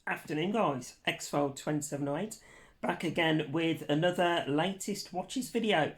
Afternoon, guys. X-File 2708 back again with another latest watches video.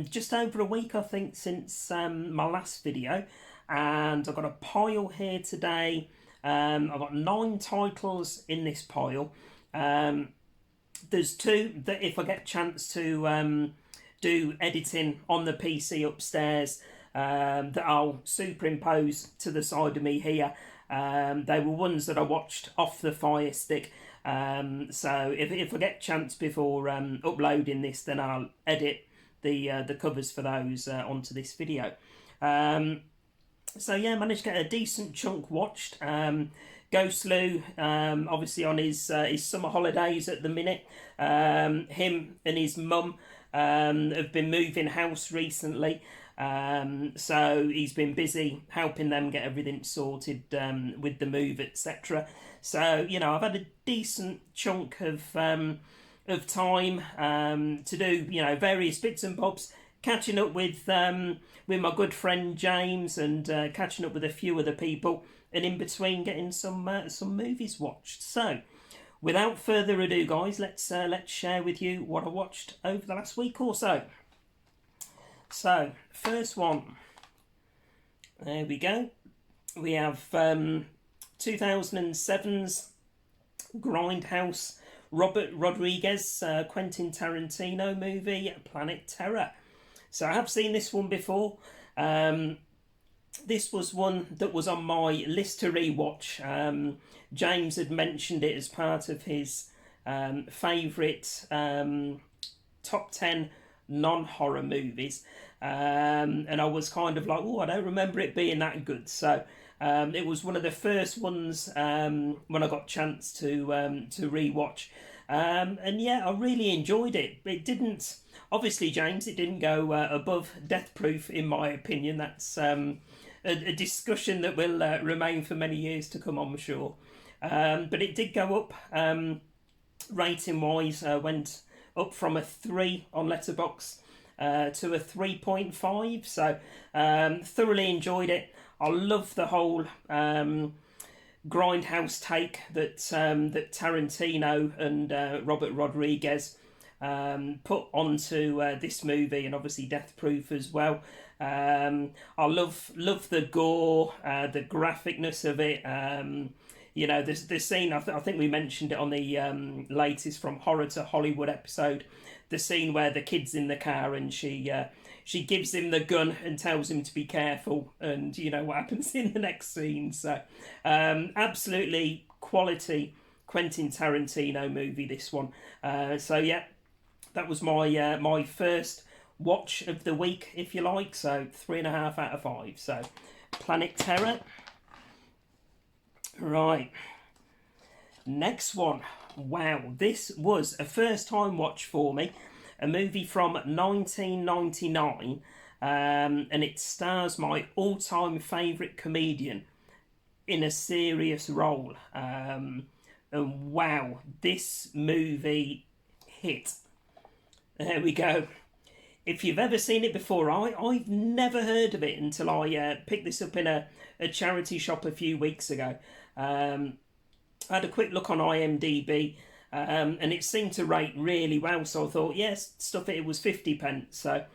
Just over a week, I think, since my last video, and I've got a pile here today. I've got 9 titles in this pile. There's 2 that, if I get a chance to do editing on the PC upstairs, that I'll superimpose to the side of me here. They were ones that I watched off the Fire Stick. So if I get a chance before uploading this, then I'll edit the covers for those onto this video. So yeah, managed to get a decent chunk watched. Ghost Lou, obviously on his summer holidays at the minute. Him and his mum have been moving house recently. So he's been busy helping them get everything sorted with the move, etc. So I've had a decent chunk of time to do various bits and bobs, catching up with my good friend James, and catching up with a few other people, and in between getting some movies watched. So without further ado, guys, let's share with you what I watched over the last week or so. So, first one. There we go. We have 2007's Grindhouse Robert Rodriguez Quentin Tarantino movie, Planet Terror. So I have seen this one before. This was one that was on my list to rewatch. James had mentioned it as part of his favourite top 10 non-horror movies, and I was kind of like, oh, I don't remember it being that good. So it was one of the first ones when I got a chance to rewatch, and yeah, I really enjoyed it. It didn't, obviously, James, it didn't go above Death Proof, in my opinion. That's a discussion that will remain for many years to come, I'm sure. But it did go up rating wise. Went up from a 3 on Letterboxd to a 3.5. So thoroughly enjoyed it. I love the whole grindhouse take that that Tarantino and Robert Rodriguez put onto this movie, and obviously Death Proof as well. I love the gore, the graphicness of it. The scene, I think we mentioned it on the latest From Horror to Hollywood episode, the scene where the kid's in the car and she gives him the gun and tells him to be careful, and you know what happens in the next scene. So absolutely quality Quentin Tarantino movie, this one. So yeah, that was my my first watch of the week, if you like. So 3.5 out of 5. So Planet Terror. Right, next one. Wow, this was a first time watch for me. A movie from 1999, and it stars my all-time favourite comedian in a serious role. And wow, this movie hit. There we go. If you've ever seen it before, I've never heard of it until I picked this up in a charity shop a few weeks ago. I had a quick look on IMDb, and it seemed to rate really well, so I thought, yes, stuff it, it was 50p. So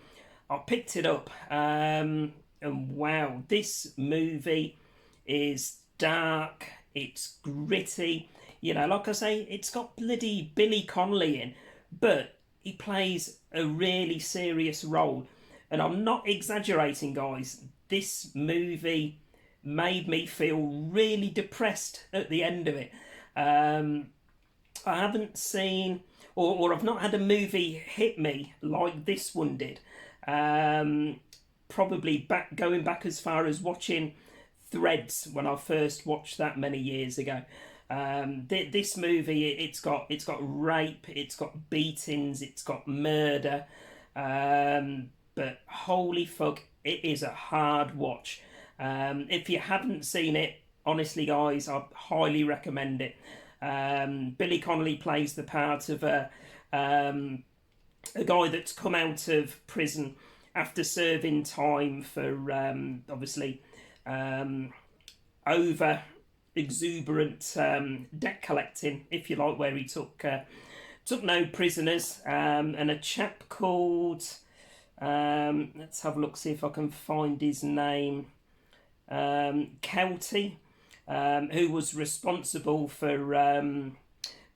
I picked it up, and wow, this movie is dark, it's gritty. Like I say, it's got bloody Billy Connolly in, but he plays a really serious role. And I'm not exaggerating, guys. This movie made me feel really depressed at the end of it. I haven't seen, or I've not had a movie hit me like this one did. Probably going back as far as watching Threads when I first watched that many years ago. This movie, it's got rape, it's got beatings, it's got murder, but holy fuck, it is a hard watch. If you haven't seen it, honestly, guys, I highly recommend it. Billy Connolly plays the part of a guy that's come out of prison after serving time for obviously over exuberant debt collecting, if you like, where he took no prisoners, and a chap called let's have a look, see if I can find his name, Kelty, who was responsible for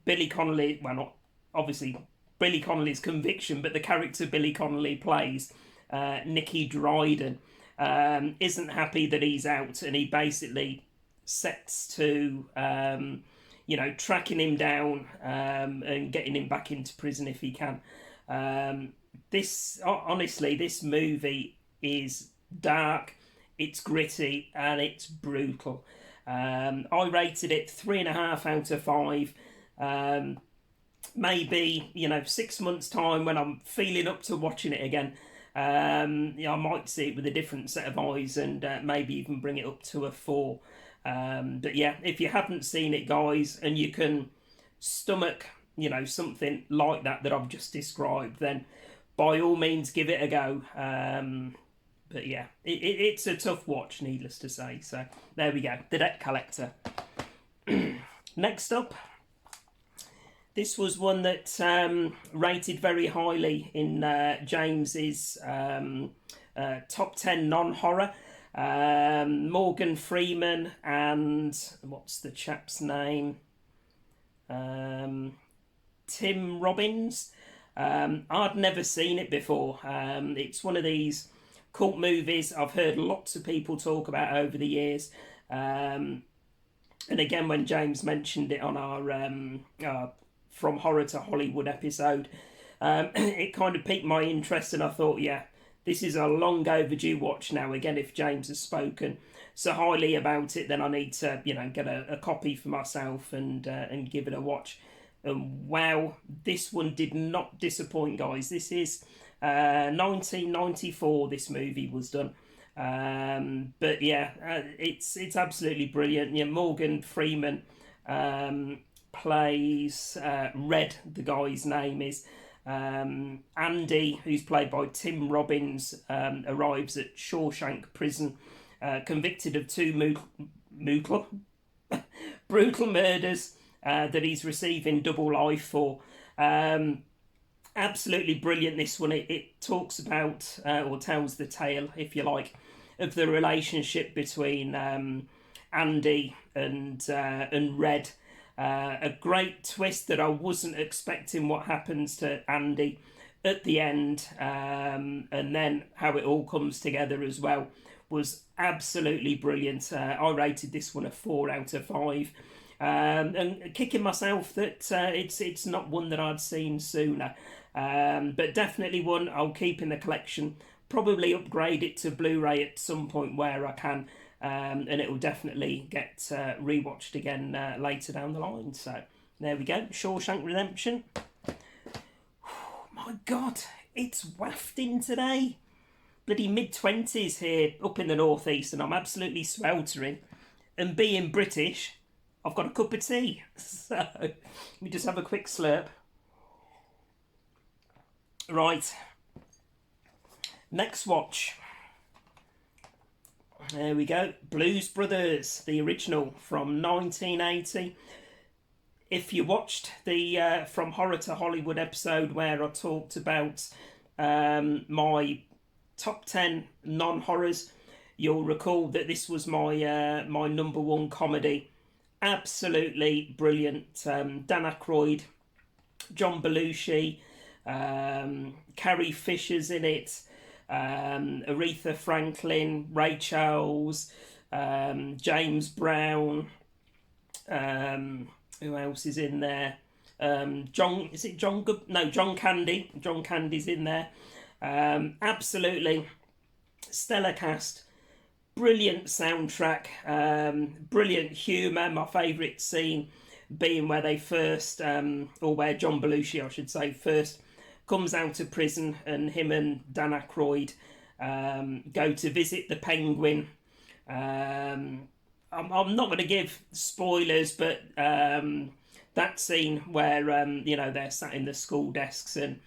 Billy Connolly, well, not obviously Billy Connolly's conviction, but the character Billy Connolly plays, Nicky Dryden, isn't happy that he's out, and he basically sets to tracking him down, and getting him back into prison if he can. This movie is dark, it's gritty, and it's brutal. I rated it 3.5 out of 5. Maybe 6 months time, when I'm feeling up to watching it again, I might see it with a different set of eyes, and maybe even bring it up to a 4. But yeah, if you haven't seen it, guys, and you can stomach something like that I've just described, then by all means give it a go. But yeah, it's a tough watch, needless to say. So there we go, The Debt Collector. Next up, this was one that rated very highly in James's top 10 non-horror. Morgan Freeman and what's the chap's name? Tim Robbins. I'd never seen it before. It's one of these cult movies I've heard lots of people talk about over the years. And again, when James mentioned it on our From Horror to Hollywood episode, it kind of piqued my interest, and I thought, yeah, this is a long overdue watch now. Again, if James has spoken so highly about it, then I need to, get a copy for myself and give it a watch. And wow, this one did not disappoint, guys. This is 1994. This movie was done, but yeah, it's absolutely brilliant. Yeah, Morgan Freeman plays Red. The guy's name is. Andy, who's played by Tim Robbins, arrives at Shawshank Prison, convicted of 2 brutal murders that he's receiving double life for. Absolutely brilliant, this one. It talks about, or tells the tale, if you like, of the relationship between Andy and Red. A great twist that I wasn't expecting, what happens to Andy at the end, and then how it all comes together as well, was absolutely brilliant. I rated this one a 4 out of 5, and kicking myself that it's not one that I'd seen sooner, but definitely one I'll keep in the collection. Probably upgrade it to Blu-ray at some point where I can. And it will definitely get rewatched again later down the line. So there we go, Shawshank Redemption. My God, it's wafting today. Bloody mid-20s here up in the northeast, and I'm absolutely sweltering. And being British, I've got a cup of tea. So let me just have a quick slurp. Right, next watch. There we go, Blues Brothers, the original from 1980. If you watched the From Horror to Hollywood episode where I talked about my top 10 non-horrors, you'll recall that this was my my number 1 comedy. Absolutely brilliant. Dan Aykroyd, John Belushi, Carrie Fisher's in it. Aretha Franklin, Ray Charles, James Brown, who else is in there? John Candy. John Candy's in there. Absolutely stellar cast, brilliant soundtrack, brilliant humour. My favourite scene being where they first, or where John Belushi, I should say, first comes out of prison, and him and Dan Aykroyd go to visit the Penguin. I'm not going to give spoilers, but that scene where they're sat in the school desks and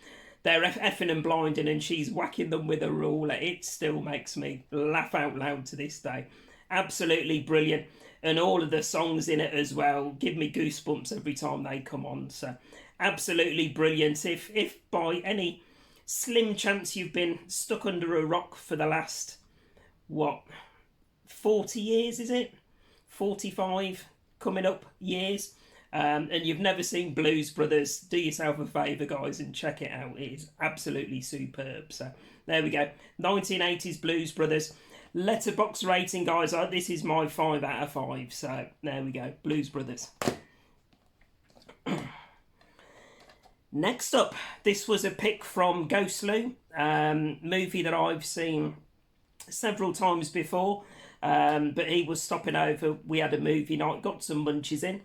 they're effing and blinding, and she's whacking them with a ruler. It still makes me laugh out loud to this day. Absolutely brilliant. and all of the songs in it as well give me goosebumps every time they come on. So absolutely brilliant. If by any slim chance you've been stuck under a rock for the last, what, 40 years, is it? 45 coming up years. And you've never seen Blues Brothers, do yourself a favour, guys, and check it out. It is absolutely superb. So there we go. 1980s Blues Brothers. Letterbox rating, guys. This is my 5 out of 5. So there we go. Blues Brothers. Next up, this was a pick from Ghostly, movie that I've seen several times before. But he was stopping over. We had a movie night, got some munchies in,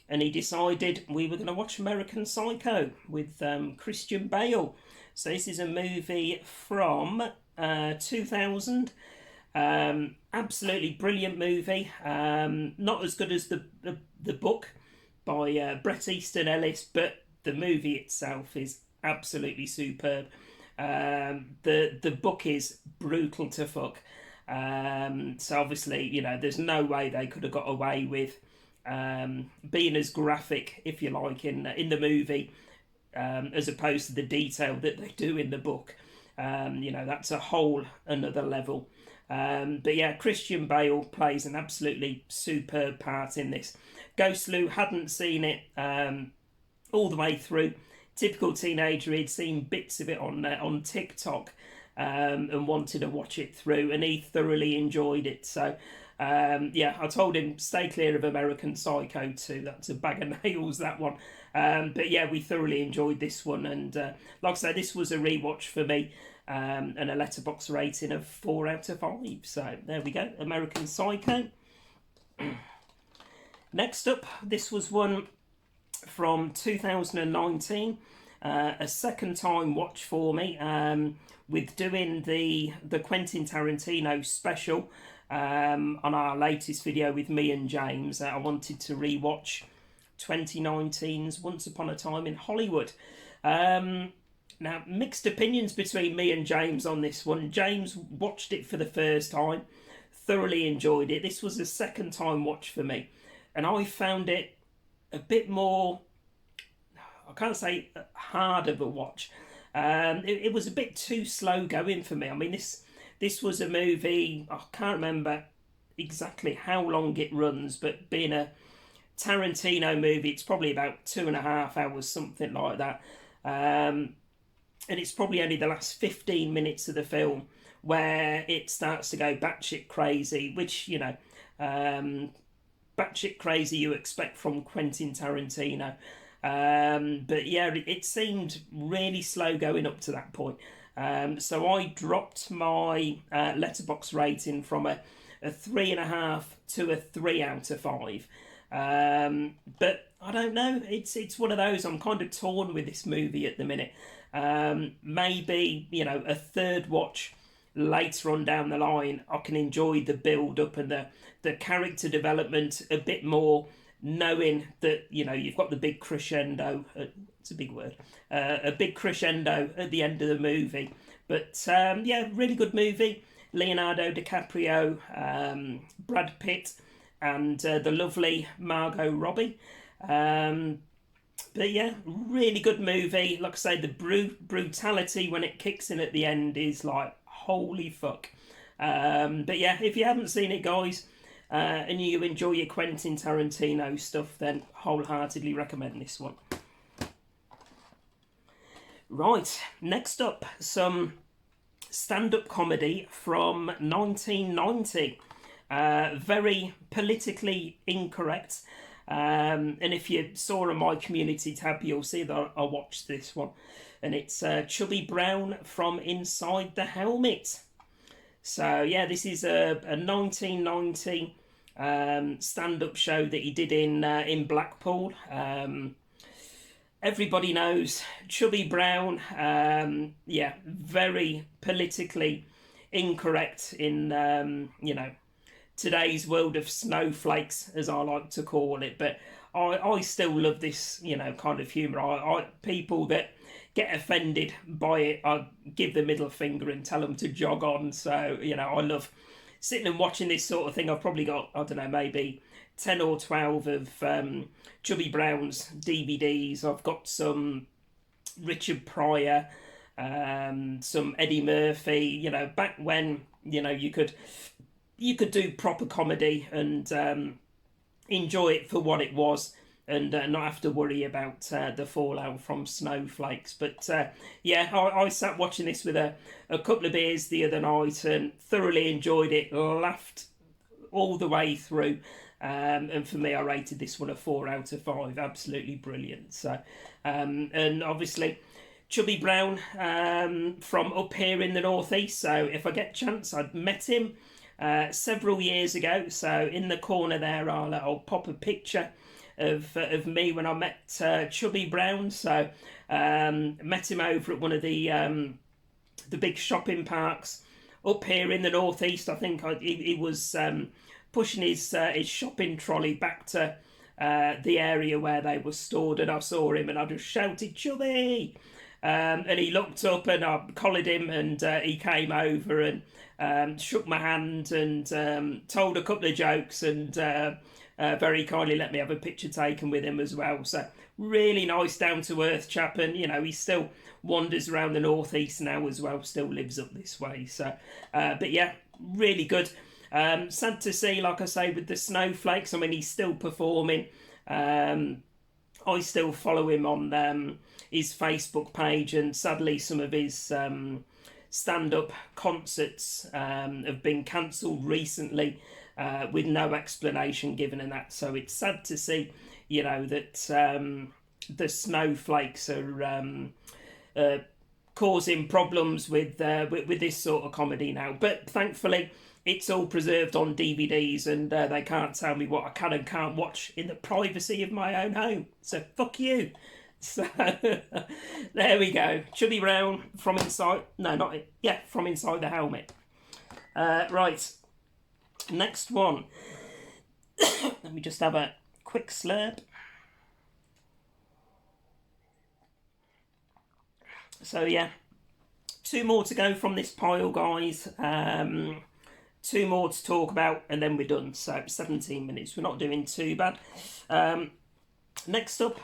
and he decided we were going to watch American Psycho with Christian Bale. So this is a movie from 2000. Absolutely brilliant movie. Not as good as the book by Bret Easton Ellis, but the movie itself is absolutely superb. The book is brutal to fuck. So obviously, you know, there's no way they could have got away with being as graphic, if you like, in the movie, as opposed to the detail that they do in the book. You know, that's a whole another level. But yeah, Christian Bale plays an absolutely superb part in this. Ghost Lou hadn't seen it all the way through. Typical teenager, he'd seen bits of it on TikTok and wanted to watch it through, and he thoroughly enjoyed it. So yeah, I told him stay clear of American Psycho 2. That's a bag of nails, that one. But yeah, we thoroughly enjoyed this one, and like I say, this was a rewatch for me. And a letterbox rating of 4 out of 5. So there we go, American Psycho. Next up, this was one from 2019, a second time watch for me, with doing the Quentin Tarantino special on our latest video with me and James. I wanted to rewatch 2019's Once Upon a Time in Hollywood. Now, mixed opinions between me and James on this one. James watched it for the first time, thoroughly enjoyed it. This was a second time watch for me, and I found it a bit more, I can't say hard of a watch. It was a bit too slow going for me. I mean, this was a movie, I can't remember exactly how long it runs, but being a Tarantino movie, it's probably about 2.5 hours, something like that. And it's probably only the last 15 minutes of the film where it starts to go batshit crazy, which, you know, batshit crazy you expect from Quentin Tarantino. But yeah, it seemed really slow going up to that point. So I dropped my letterbox rating from a 3.5 to a 3 out of 5. But I don't know, it's one of those, I'm kind of torn with this movie at the minute. Maybe, you know, a third watch later on down the line, I can enjoy the build up and the character development a bit more, knowing that, you know, you've got the big crescendo, it's a big word, a big crescendo at the end of the movie. But yeah, really good movie. Leonardo DiCaprio, Brad Pitt, and the lovely Margot Robbie. But yeah, really good movie. Like I say, the brutality when it kicks in at the end is like, holy fuck. But yeah, if you haven't seen it, guys, and you enjoy your Quentin Tarantino stuff, then wholeheartedly recommend this one. Right, next up, some stand-up comedy from 1990. Very politically incorrect. And if you saw on my community tab, you'll see that I watched this one. And it's Chubby Brown from Inside the Helmet. So yeah, this is a 1990 stand-up show that he did in Blackpool. Everybody knows Chubby Brown. Yeah, very politically incorrect in you know, today's world of snowflakes, as I like to call it. But I still love this, you know, kind of humour. I people that get offended by it, I give the middle finger and tell them to jog on. So, you know, I love sitting and watching this sort of thing. I've probably got, I don't know, maybe 10 or 12 of Chubby Brown's DVDs. I've got some Richard Pryor, some Eddie Murphy. You know, back when you could do proper comedy and enjoy it for what it was, and not have to worry about the fallout from snowflakes. But yeah, I sat watching this with a couple of beers the other night and thoroughly enjoyed it, laughed all the way through. And for me, I rated this one a 4 out of 5. Absolutely brilliant. So, and obviously, Chubby Brown from up here in the northeast. So if I get a chance, I'd met him several years ago. So in the corner there, I'll pop a picture of me when I met Chubby Brown. So met him over at one of the big shopping parks up here in the northeast. I think he was pushing his shopping trolley back to the area where they were stored, and I saw him and I just shouted, "Chubby!" And he looked up and I collared him, and he came over and shook my hand and told a couple of jokes, and very kindly let me have a picture taken with him as well. So really nice, down to earth chap, and he still wanders around the northeast now as well, still lives up this way. So but yeah, really good. Sad to see, like I say, with the snowflakes. I mean, he's still performing. I still follow him on his Facebook page, and sadly some of his stand-up concerts have been cancelled recently with no explanation given and that. So it's sad to see, that the snowflakes are causing problems with this sort of comedy now. But thankfully, it's all preserved on DVDs, and they can't tell me what I can and can't watch in the privacy of my own home. So fuck you. So there we go. Chubby Brown from inside. No, not it. Yeah, from inside the helmet. Right. Next one. Let me just have a quick slurp. So yeah, 2 more to go from this pile, guys. 2 more to talk about, and then we're done. So 17 minutes. We're not doing too bad. Next up,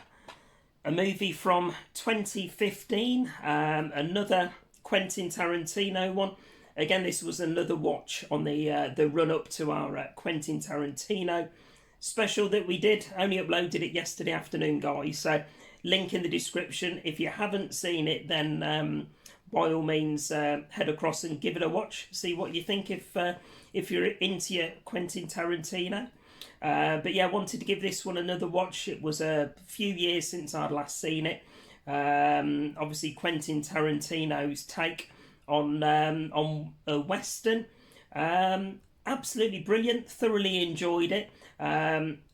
a movie from 2015. Another Quentin Tarantino one. Again, this was another watch on the run up to our Quentin Tarantino special that we did. Only uploaded it yesterday afternoon, guys. So link in the description. If you haven't seen it, then by all means, head across and give it a watch. See what you think if you're into your Quentin Tarantino. But yeah, I wanted to give this one another watch. It was a few years since I'd last seen it. Obviously, Quentin Tarantino's take on a Western. Absolutely brilliant. Thoroughly enjoyed it.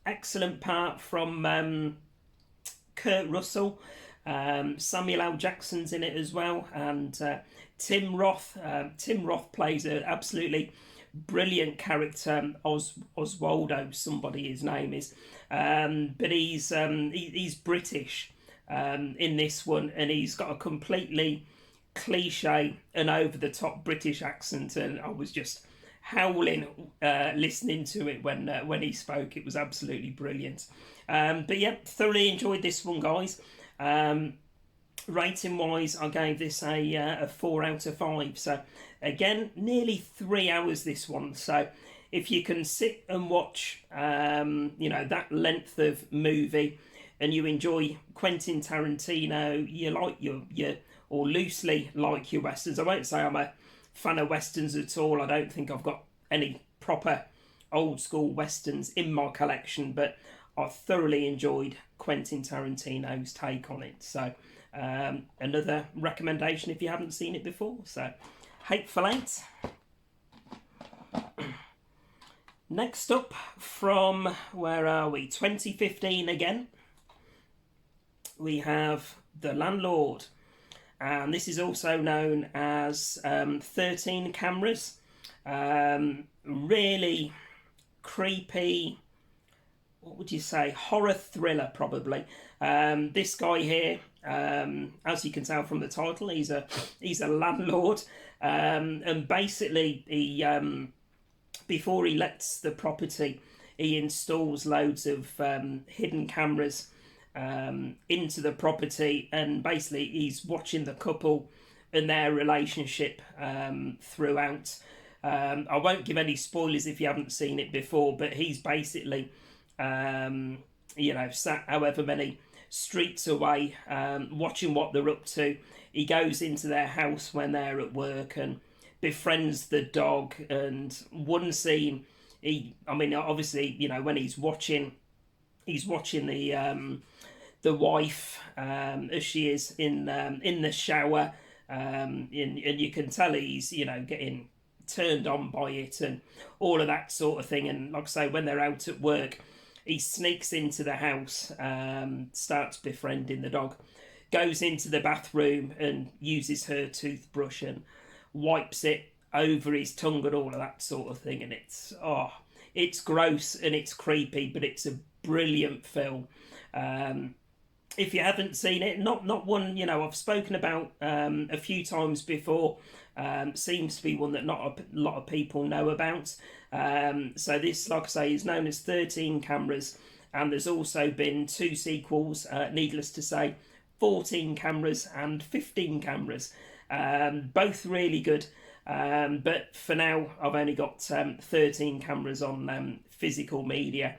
Excellent part from Kurt Russell. Samuel L. Jackson's in it as well, and Tim Roth. Tim Roth plays an absolutely brilliant character, Oswaldo, somebody his name is, but he's British in this one, and he's got a completely cliche and over the top British accent, and I was just howling listening to it when he spoke. It was absolutely brilliant. But yeah, thoroughly enjoyed this one, guys. Rating wise, I gave this a 4 out of 5. So again, nearly 3 hours this one. So if you can sit and watch that length of movie, and you enjoy Quentin Tarantino, you like your or loosely like your westerns. I won't say I'm a fan of westerns at all. I don't think I've got any proper old school westerns in my collection, but I thoroughly enjoyed Quentin Tarantino's take on it. So another recommendation if you haven't seen it before. So Hateful Eight. Next up, from, where are we, 2015 again, we have The Landlord. And this is also known as 13 Cameras. Really creepy, what would you say, horror thriller probably. This guy here, as you can tell from the title, he's a landlord, and basically he before he lets the property, he installs loads of hidden cameras into the property, and basically he's watching the couple and their relationship throughout. I won't give any spoilers if you haven't seen it before, but he's basically, sat however many streets away, watching what they're up to. He goes into their house when they're at work and befriends the dog. And one scene, obviously, when he's watching the wife as she is in the shower, and you can tell he's getting turned on by it and all of that sort of thing. And like I say, when they're out at work, he sneaks into the house, starts befriending the dog, goes into the bathroom and uses her toothbrush and wipes it over his tongue and all of that sort of thing. And it's gross and it's creepy, but it's a brilliant film. If you haven't seen it, not one I've spoken about a few times before. Seems to be one that not a lot of people know about. So this, like I say, is known as 13 Cameras, and there's also been 2 sequels, needless to say, 14 Cameras and 15 Cameras. Both really good, but for now I've only got 13 Cameras on physical media,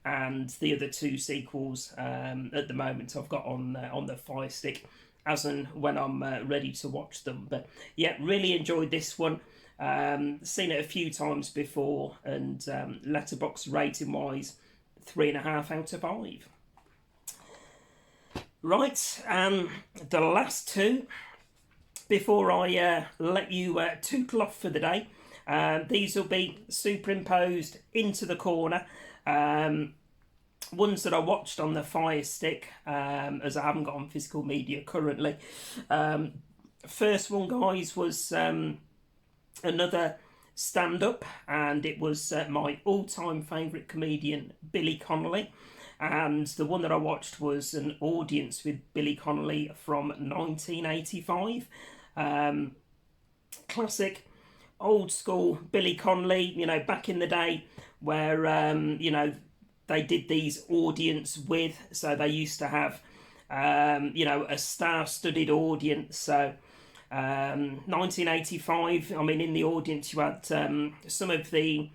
and the other 2 sequels at the moment I've got on the Fire Stick, as and when I'm ready to watch them. But yeah, really enjoyed this one. Seen it a few times before, and letterbox rating wise, 3.5 out of 5. Right, the last 2 before I let you tootle off for the day. These will be superimposed into the corner. Ones that I watched on the Fire Stick, as I haven't got on physical media currently. First one, guys, was another stand-up, and it was my all-time favourite comedian, Billy Connolly. And the one that I watched was an audience with Billy Connolly from 1985. Classic, old school Billy Connolly, back in the day where, they did these audience with, so they used to have, a star-studded audience. So 1985, in the audience you had some of the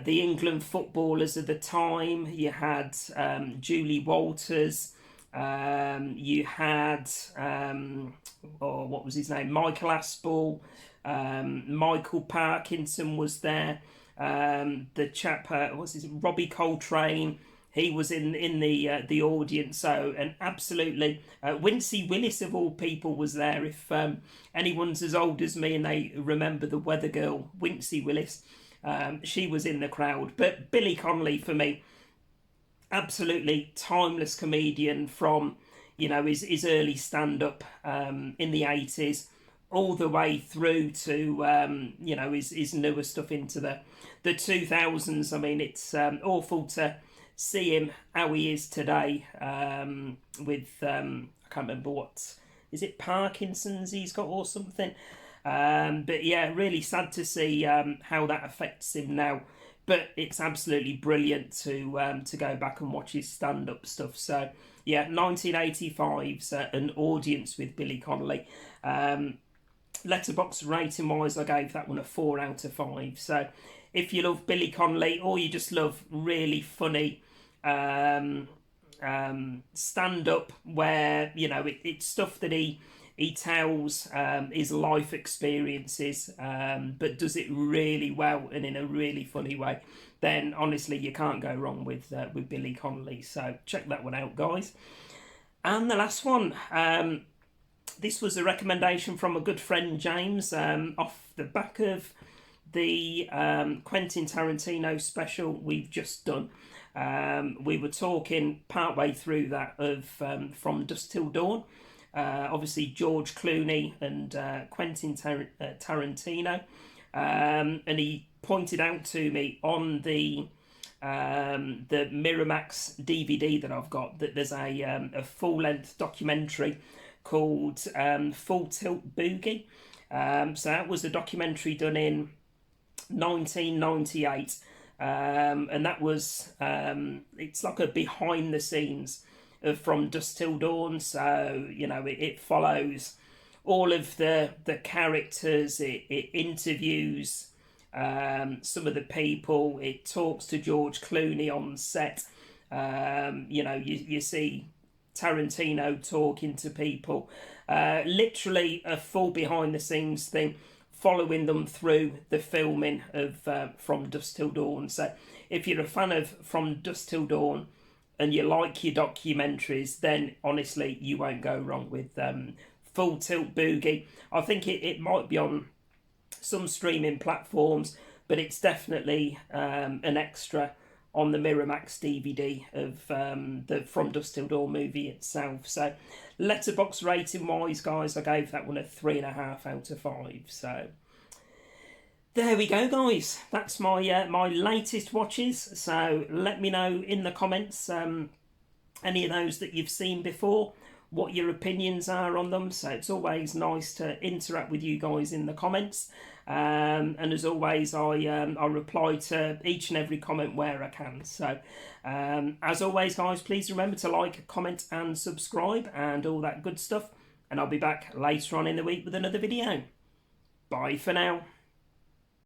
England footballers of the time. You had Julie Walters, you had, what was his name, Michael Aspel, Michael Parkinson was there. The chap, Robbie Coltrane, he was in the audience. So, and absolutely, Wincy Willis of all people was there. If anyone's as old as me and they remember the Weather Girl, Wincy Willis, she was in the crowd. But Billy Connolly, for me, absolutely timeless comedian from his early stand-up in the 80s all the way through to his newer stuff into the 2000s. It's awful to see him how he is today, with I can't remember what is it, Parkinson's he's got or something. But yeah, really sad to see how that affects him now. But it's absolutely brilliant to go back and watch his stand-up stuff. So yeah, 1985's an audience with Billy Connolly. Letterbox rating wise, I gave that one a 4 out of 5. So if you love Billy Connolly, or you just love really funny stand-up where it's stuff that he tells his life experiences, but does it really well and in a really funny way, then honestly you can't go wrong with Billy Connolly. So check that one out, guys. And the last one, this was a recommendation from a good friend, James, off the back of the Quentin Tarantino special we've just done. We were talking partway through that of From Dusk Till Dawn. Obviously George Clooney and Quentin Tarantino. And he pointed out to me on the Miramax DVD that I've got that there's a full-length documentary called Full Tilt Boogie. So that was a documentary done in 1998 and that was it's like a behind the scenes of From Dusk Till Dawn. So it follows all of the characters. It interviews some of the people. It talks to George Clooney on set. You see Tarantino talking to people. Literally a full behind the scenes thing, following them through the filming of From Dusk Till Dawn. So if you're a fan of From Dusk Till Dawn and you like your documentaries, then honestly you won't go wrong with Full Tilt Boogie. I think it might be on some streaming platforms, but it's definitely an extra on the Miramax DVD of the From Dusk Till Dawn movie itself. So letterbox rating wise, guys, I gave that one a 3.5 out of 5. So there we go, guys. That's my my latest watches. So let me know in the comments any of those that you've seen before, what your opinions are on them. So it's always nice to interact with you guys in the comments. And as always, I reply to each and every comment where I can. So as always, guys, please remember to like, comment and subscribe and all that good stuff. And I'll be back later on in the week with another video. Bye for now.